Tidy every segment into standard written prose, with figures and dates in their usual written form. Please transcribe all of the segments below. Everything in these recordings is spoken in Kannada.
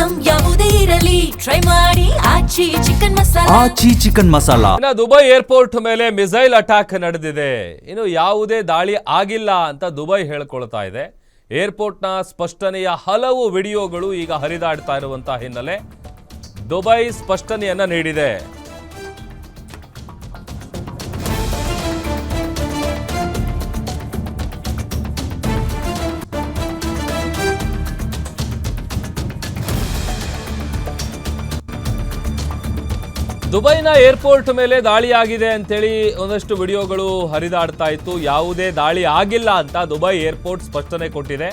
ಐಟಂ ಯಾವುದೇ ಇರಲಿ ಟ್ರೈ ಮಾಡಿ ಆಚಿ ಚಿಕನ್ ಮಸಾಲಾ. ಆಚಿ ಚಿಕನ್ ಮಸಾಲಾ. ದುಬೈ ಏರ್ಪೋರ್ಟ್ ಮೇಲೆ ಮಿಸೈಲ್ ಅಟ್ಯಾಕ್ ನಡೆದಿದೆ. ಇನ್ನು ಯಾವುದೇ ದಾಳಿ ಆಗಿಲ್ಲ ಅಂತ ದುಬೈ ಹೇಳ್ಕೊಳ್ತಾ ಇದೆ. ಏರ್ಪೋರ್ಟ್ನ ಸ್ಪಷ್ಟನೆಯ ಹಲವು ವಿಡಿಯೋಗಳು ಈಗ ಹರಿದಾಡ್ತಾ ಇರುವಂತಹ ಹಿನ್ನೆಲೆ ದುಬೈ ಸ್ಪಷ್ಟನೆಯನ್ನ ನೀಡಿದೆ. ದುಬೈನ ಏರ್ಪೋರ್ಟ್ ಮೇಲೆ ದಾಳಿಯಾಗಿದೆ ಅಂತೇಳಿ ಒಂದಷ್ಟು ವಿಡಿಯೋಗಳು ಹರಿದಾಡ್ತಾ ಇತ್ತು. ಯಾವುದೇ ದಾಳಿ ಆಗಿಲ್ಲ ಅಂತ ದುಬೈ ಏರ್ಪೋರ್ಟ್ ಸ್ಪಷ್ಟನೆ ಕೊಟ್ಟಿದೆ.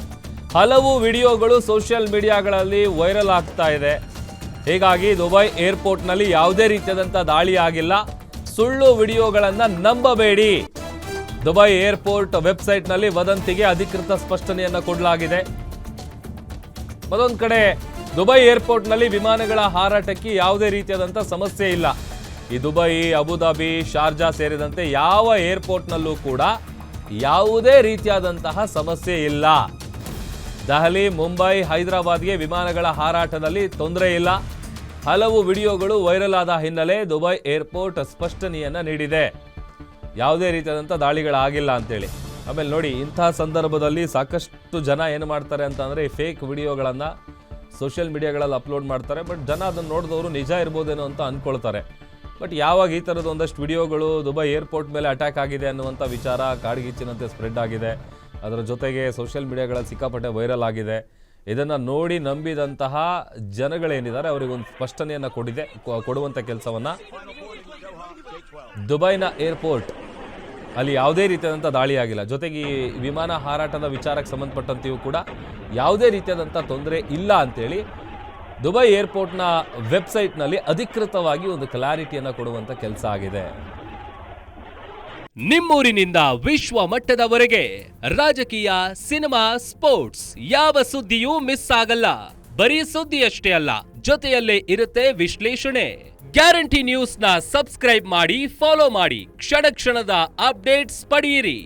ಹಲವು ವಿಡಿಯೋಗಳು ಸೋಷಿಯಲ್ ಮೀಡಿಯಾಗಳಲ್ಲಿ ವೈರಲ್ ಆಗ್ತಾ ಇದೆ. ಹೀಗಾಗಿ ದುಬೈ ಏರ್ಪೋರ್ಟ್ನಲ್ಲಿ ಯಾವುದೇ ರೀತಿಯಾದಂಥ ದಾಳಿ ಆಗಿಲ್ಲ, ಸುಳ್ಳು ವಿಡಿಯೋಗಳನ್ನು ನಂಬಬೇಡಿ. ದುಬೈ ಏರ್ಪೋರ್ಟ್ ವೆಬ್ಸೈಟ್ನಲ್ಲಿ ವದಂತಿಗೆ ಅಧಿಕೃತ ಸ್ಪಷ್ಟನೆಯನ್ನು ಕೊಡಲಾಗಿದೆ. ಮತ್ತೊಂದು ಕಡೆ ದುಬೈ ಏರ್ಪೋರ್ಟ್ನಲ್ಲಿ ವಿಮಾನಗಳ ಹಾರಾಟಕ್ಕೆ ಯಾವುದೇ ರೀತಿಯಾದಂಥ ಸಮಸ್ಯೆ ಇಲ್ಲ. ಈ ದುಬೈ, ಅಬುಧಾಬಿ, ಶಾರ್ಜಾ ಸೇರಿದಂತೆ ಯಾವ ಏರ್ಪೋರ್ಟ್ನಲ್ಲೂ ಕೂಡ ಯಾವುದೇ ರೀತಿಯಾದಂತಹ ಸಮಸ್ಯೆ ಇಲ್ಲ. ದೆಹಲಿ, ಮುಂಬೈ, ಹೈದರಾಬಾದ್ಗೆ ವಿಮಾನಗಳ ಹಾರಾಟದಲ್ಲಿ ತೊಂದರೆ ಇಲ್ಲ. ಹಲವು ವಿಡಿಯೋಗಳು ವೈರಲ್ ಆದ ಹಿನ್ನೆಲೆ ದುಬೈ ಏರ್ಪೋರ್ಟ್ ಸ್ಪಷ್ಟನೆಯನ್ನು ನೀಡಿದೆ. ಯಾವುದೇ ರೀತಿಯಾದಂಥ ದಾಳಿಗಳಾಗಿಲ್ಲ ಅಂತೇಳಿ. ಆಮೇಲೆ ನೋಡಿ, ಇಂತಹ ಸಂದರ್ಭದಲ್ಲಿ ಸಾಕಷ್ಟು ಜನ ಏನು ಮಾಡ್ತಾರೆ ಅಂತಂದರೆ ಈ ಫೇಕ್ ವಿಡಿಯೋಗಳನ್ನು ಸೋಷಿಯಲ್ ಮೀಡಿಯಾಗಳಲ್ಲಿ ಅಪ್ಲೋಡ್ ಮಾಡ್ತಾರೆ. ಬಟ್ ಜನ ಅದನ್ನು ನೋಡಿದವರು ನಿಜ ಇರ್ಬೋದೇನೋ ಅಂತ ಅಂದ್ಕೊಳ್ತಾರೆ. ಬಟ್ ಯಾವಾಗ ಈ ಥರದ ಒಂದಷ್ಟು ವಿಡಿಯೋಗಳು ದುಬೈ ಏರ್ಪೋರ್ಟ್ ಮೇಲೆ ಅಟ್ಯಾಕ್ ಆಗಿದೆ ಅನ್ನುವಂಥ ವಿಚಾರ ಕಾಡ್ಗಿಚ್ಚಿನಂತೆ ಸ್ಪ್ರೆಡ್ ಆಗಿದೆ. ಅದರ ಜೊತೆಗೆ ಸೋಷಿಯಲ್ ಮೀಡಿಯಾಗಳಲ್ಲಿ ಸಿಕ್ಕಾಪಟ್ಟೆ ವೈರಲ್ ಆಗಿದೆ. ಇದನ್ನು ನೋಡಿ ನಂಬಿದಂತಹ ಜನಗಳೇನಿದ್ದಾರೆ ಅವರಿಗೊಂದು ಸ್ಪಷ್ಟನೆಯನ್ನು ಕೊಡುವಂಥ ಕೆಲಸವನ್ನು ದುಬೈನ ಏರ್ಪೋರ್ಟ್ ಅಲ್ಲಿ ಯಾವುದೇ ರೀತಿಯಾದಂಥ ದಾಳಿ ಆಗಿಲ್ಲ. ಜೊತೆಗೆ ಈ ವಿಮಾನ ಹಾರಾಟದ ವಿಚಾರಕ್ಕೆ ಸಂಬಂಧಪಟ್ಟಂತೆಯೂ ಕೂಡ ಯಾವುದೇ ರೀತಿಯಾದಂಥ ತೊಂದರೆ ಇಲ್ಲ ಅಂತೇಳಿ ದುಬೈ ಏರ್ಪೋರ್ಟ್ನ ವೆಬ್ಸೈಟ್ನಲ್ಲಿ ಅಧಿಕೃತವಾಗಿ ಒಂದು ಕ್ಲಾರಿಟಿಯನ್ನು ಕೊಡುವಂಥ ಕೆಲಸ ಆಗಿದೆ. ನಿಮ್ಮೂರಿನಿಂದ ವಿಶ್ವ ಮಟ್ಟದವರೆಗೆ ರಾಜಕೀಯ, ಸಿನಿಮಾ, ಸ್ಪೋರ್ಟ್ಸ್ ಯಾವ ಸುದ್ದಿಯೂ ಮಿಸ್ ಆಗಲ್ಲ. ಬರೀ ಸುದ್ದಿಯಷ್ಟೇ ಅಲ್ಲ, ಜೊತೆಯಲ್ಲೇ ಇರುತ್ತೆ ವಿಶ್ಲೇಷಣೆ. ಗ್ಯಾರಂಟಿ ನ್ಯೂಸ್ನ ಸಬ್ಸ್ಕ್ರೈಬ್ ಮಾಡಿ, ಫಾಲೋ ಮಾಡಿ, ಕ್ಷಣ ಕ್ಷಣದ ಅಪ್ಡೇಟ್ಸ್ ಪಡೆಯಿರಿ.